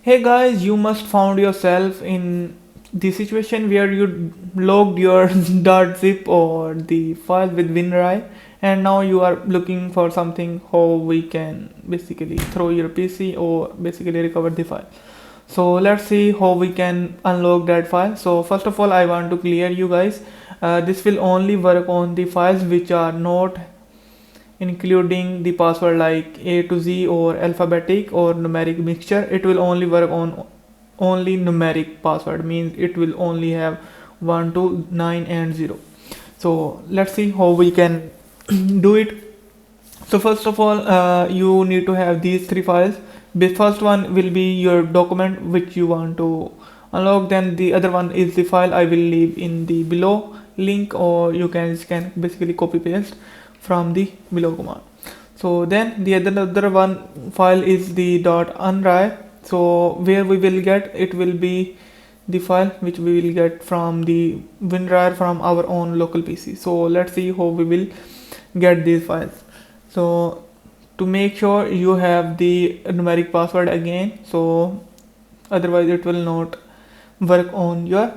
Hey guys, you must found yourself in the situation where you logged your .zip or the file with WinRAR, and now you are looking for something how we can basically throw your PC or basically recover the file. So let's see how we can unlock that file. So first of all, I want to clear you guys, this will only work on the files which are not including the password like A to Z or alphabetic or numeric mixture. It will only work on only numeric password, means it will only have 1 to 9 and 0. So let's see how we can do it. So first of all, you need to have these three files. The first one will be your document which you want to unlock, then the other one is the file. I will leave in the below link, or you can basically copy paste from the below command. So then the other one file is the .unrar. So where we will get it will be the file which we will get from the WinRAR from our own local PC. So let's see how we will get these files. So to make sure you have the numeric password again, so otherwise it will not work on your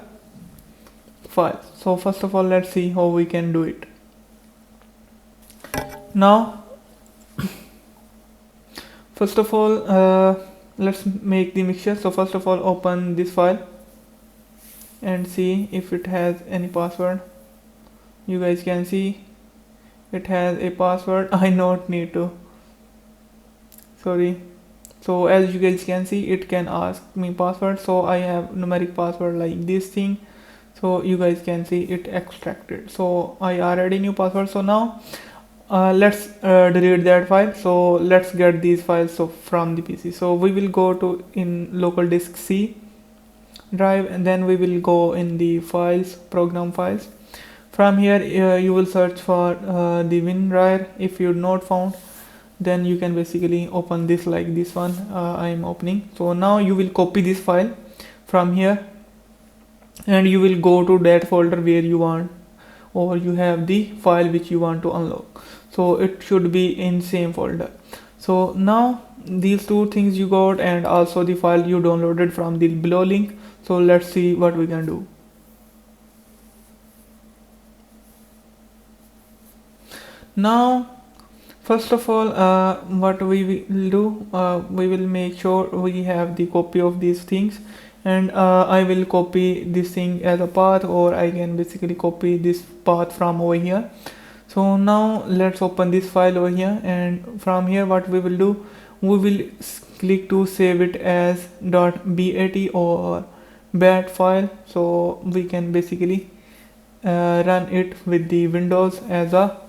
file. So first of all, let's see how we can do it. Now first of all, let's make the mixture. So first of all, open this file and see if it has any password. You guys can see it has a password. I not need to, sorry. So as you guys can see, it can ask me password, so I have numeric password like this thing. So you guys can see it extracted, so I already knew password. So now let's delete that file. So let's get these files from the PC. So we will go to in local disk C drive, and then we will go in the files, program files. From here you will search for the WinRAR. If you're not found, then you can basically open this like this one I am opening. So now you will copy this file from here, and you will go to that folder where you want, or you have the file which you want to unlock. So it should be in same folder. So now these two things you got, and also the file you downloaded from the below link. So let's see what we can do. Now first of all, what we will do, we will make sure we have the copy of these things, and I will copy this thing as a path, or I can basically copy this path from over here. So now let's open this file over here, and from here what we will do, we will click to save it as .bat or bat file, so we can basically run it with the Windows as a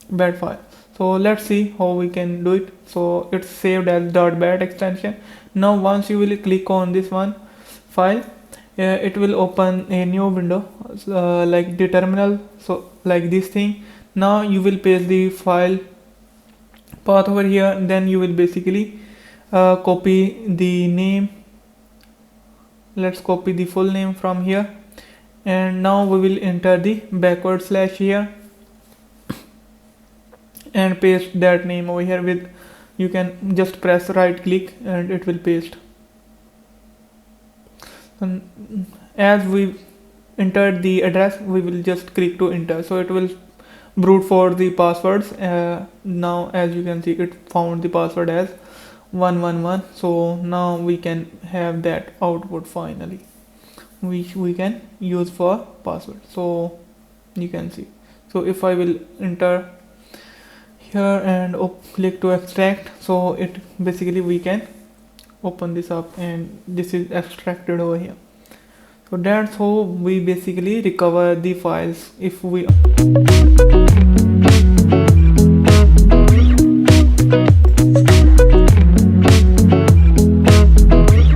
bat file. So let's see how we can do it. So it's saved as .bat extension. Now once you will click on this one file, it will open a new window like the terminal, so like this thing. Now you will paste the file path over here, then you will basically copy the name. Let's copy the full name from here, and now we will enter the backward slash here and paste that name over here with, you can just press right click and it will paste. And as we entered the address, we will just click to enter, so it will brute for the passwords. Now as you can see, it found the password as 111. So now we can have that output finally, which we can use for password. So you can see, so if I will enter here and click to extract, so it basically we can open this up, and this is extracted over here. So that's how we basically recover the files if we